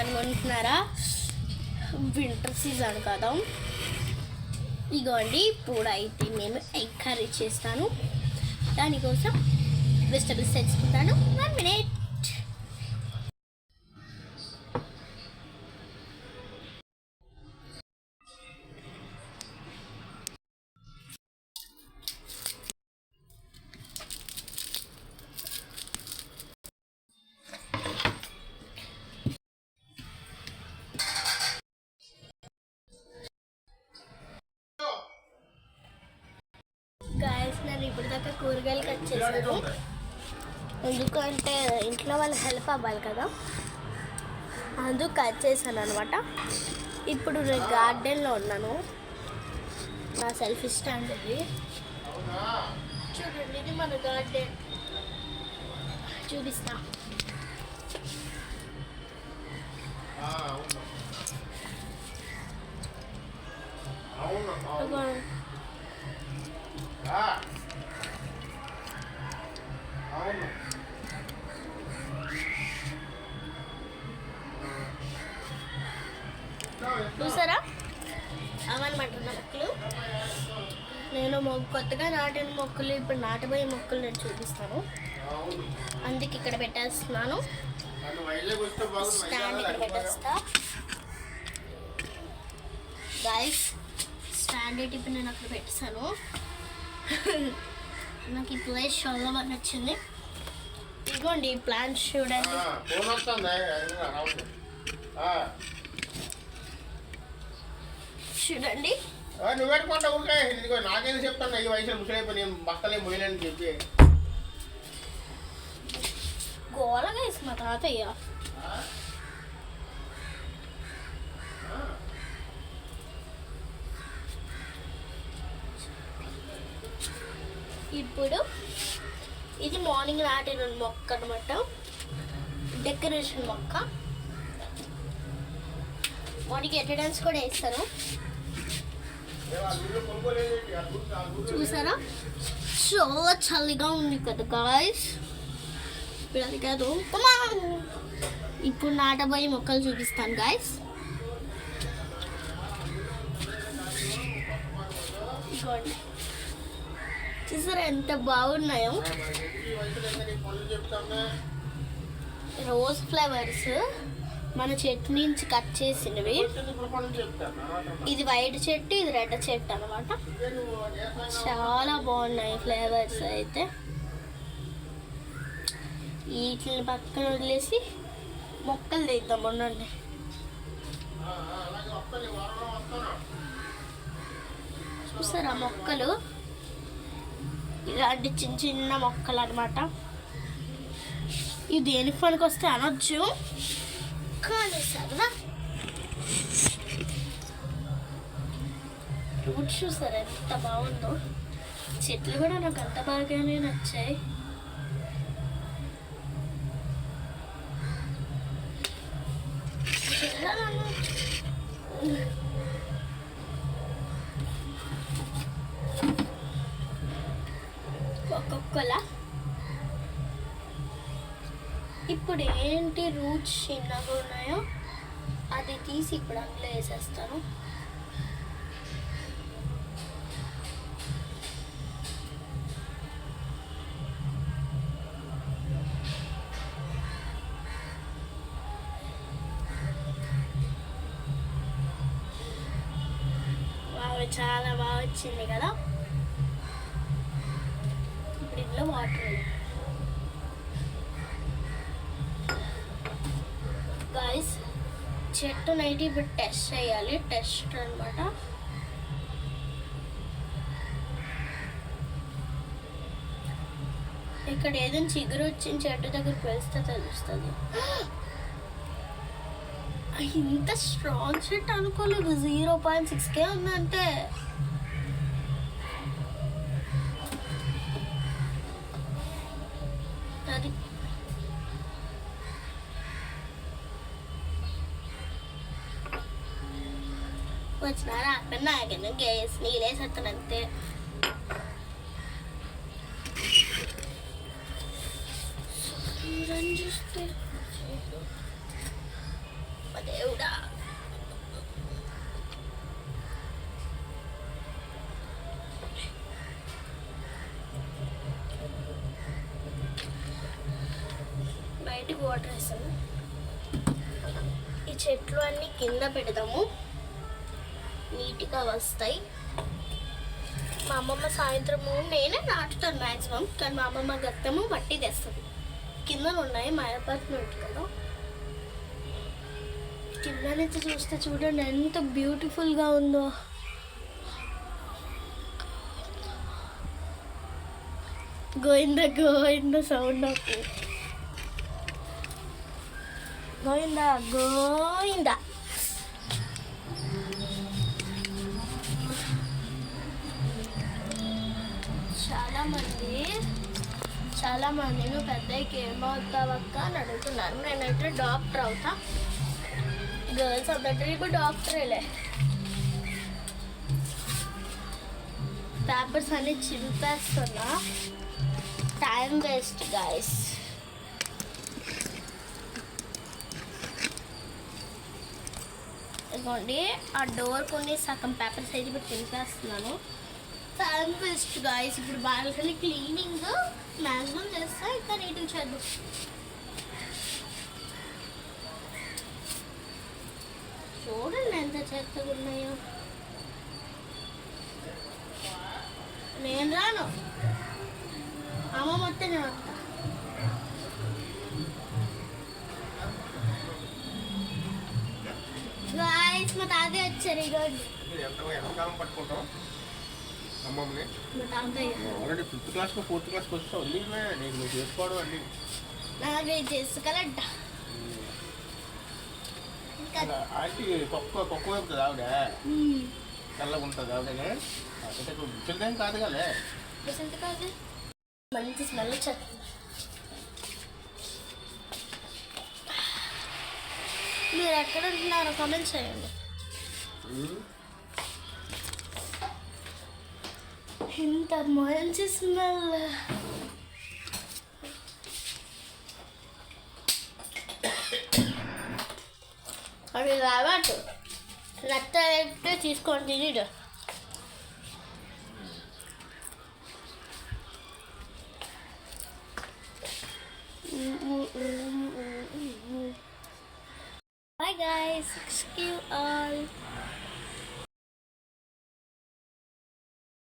అనుకుంటున్నారా? Winter season కదా. ఇగోండి ఇప్పుడు అయితే నేను ఎగ్ కర్రీ చేస్తాను. దానికోసం వెజిటబుల్స్ తెచ్చుకుంటాను. 1 minute. గాయస్ నేను ఇప్పటిదాకా కూరగాయలు కట్ చేశాను. ఎందుకంటే ఇంట్లో వాళ్ళు హెల్ప్ అవ్వాలి కదా, అందుకు కట్ చేశాను అనమాట. ఇప్పుడు నేను గార్డెన్లో ఉన్నాను. నా సెల్ఫీ స్టాండ్ ఇది చూడండి. ఇది మన గార్డెన్. చూపిస్తా. చూసారా అవన్నమాట మొక్కలు. నేను కొత్తగా నాటిన మొక్కలు, ఇప్పుడు నాటబోయే మొక్కలు నేను చూపిస్తాను. అందుకే ఇక్కడ పెట్టేస్తున్నాను. స్టాండ్ ఇక్కడ పెట్టేస్తా. గైస్ స్టాండ్ ఇప్పుడు నేను అక్కడ పెట్టేశాను. నాకు ఈ ప్లేస్ చాలా బాగా నచ్చింది. ఇదిగోండి ప్లాంట్స్ చూడండి. చూడండి నువ్వెట్టుకుంటా ఉంటే నాకేదో చెప్తాను. ఈ వయసులో ముసలైపోయి నేను బట్టలే మొయ్యలేని చెప్పి గోలగా వేసి మా తాతయ్య. ఇప్పుడు ఇది మార్నింగ్ నాటిన మొక్క అనమాట, డెకరేషన్ మొక్క. వాటికి అటెండెన్స్ కూడా వేస్తాను. చూసారా చాలా చలిగా ఉంది కదా గాయస్. ఇప్పుడు అది కాదు, ఇప్పుడు నాటబోయే మొక్కలు చూపిస్తాను గాయస్. చూసారా ఎంత బాగున్నాయో. రోజ్ ఫ్లవర్స్ మన చెట్టు నుంచి కట్ చేసినవి. ఇది వైట్ చెట్టు, ఇది రెడ్ చెట్టు అనమాట. చాలా బాగున్నాయి ఫ్లేవర్స్ అయితే. వీటిని పక్కన వదిలేసి మొక్కలు తీద్దాం. ఉండండి. చూసారా మొక్కలు ఇలాంటి చిన్న చిన్న మొక్కలు అనమాట. ఇవి దేనికి పనికి వస్తే అనొచ్చు, కానీ సరదా. ఫ్రూట్స్ చూసారా ఎంత బాగుందో. చెట్లు కూడా నాకు అంత బాగానే నచ్చాయి. ఒక్కొక్కలా ఇప్పుడు ఏంటి రూట్స్ చిన్నగా ఉన్నాయో అది తీసి ఇప్పుడు అందులో వేసేస్తాను. చాలా బాగా వచ్చింది కదా. ఇప్పుడు ఇందులో వాటర్. గాయస్ చెట్టు నైట్ ఇప్పుడు టెస్ట్ చేయాలి. టెస్ట్ అనమాట. ఇక్కడ ఏదైనా చిగురు వచ్చిన చెట్టు దగ్గరికి వెళ్తే తెలుస్తుంది. ఇంత స్ట్రాంగ్ చెట్టు అనుకోలేదు. 0.6K ఉందంటే. అది వచ్చినారా అక్కడ గ్యాస్ నీళ్ళేసేస్తానంతే. చూస్తే వాటర్ వేస్తాము. ఈ చెట్లు అన్నీ కింద పెడదాము, నీట్గా వస్తాయి. మా అమ్మమ్మ సాయంత్రము నేనే నాటుతాను మ్యాక్సిమం, కానీ మా అమ్మమ్మ గత్తము మట్టి తెస్తుంది. కింద ఉన్నాయి మా అపార్ట్మెంట్ కదా, కింద నుంచి చూస్తే చూడండి ఎంత బ్యూటిఫుల్గా ఉందో. గోయిందా గోయిందా సౌండ్ ఆఫ్ గోయిందా గోయిందా. చాలామంది నువ్వు పెద్దకి ఏమవుతావక్క అని అడుగుతున్నారు. నేనైతే డాక్టర్ అవుతా. గర్ల్స్ అందరికీ ఇప్పుడు డాక్టరేలే. పేపర్స్ అన్ని చింపేస్తున్నా, టైం వేస్ట్ గైస్. ఇదిగోండి ఆ డోర్ కొన్ని సగం పేపర్స్ అయితే ఇప్పుడు చింపేస్తున్నాను. Time waste guys. ఇప్పుడు బాల్కనీ క్లీనింగ్ మ్యాక్సిమం చేస్తా, ఇంకా నీట్గా చేద్దాం. చూడండి ఎంత చెత్తగా ఉన్నాయో. నేను రాను, అమ్మ మొత్తం నేను వస్తా. గాయస్ మా తాతయ్య వచ్చారు. ఇగోండి ఎంతకాలం పట్టుకుంటాం అమ్మమ్మని. మా తాతయ్య ఆల్రెడీ 5th క్లాస్కి 4th క్లాస్కి వస్తావు. నీకు నువ్వు చేసుకోవడం అన్నీ నాకు చేసుకోవాలంట. ఇంకా ఆంటీ కుక్క వేపుతుంది ఆవిడ, తెల్లగా ఉంటుంది ఆవిడనే. అంటే ముసలిదేం కాదు కదా, కాదు, మంచి స్మెల్ వచ్చేది. మీరు ఎక్కడ ఉంటున్నారో కామెంట్ చేయండి. ఇంత మంచి స్మెల్. అది రావట్టు నచ్చ తీసుకోండి తిని. Bye guys, excuse all.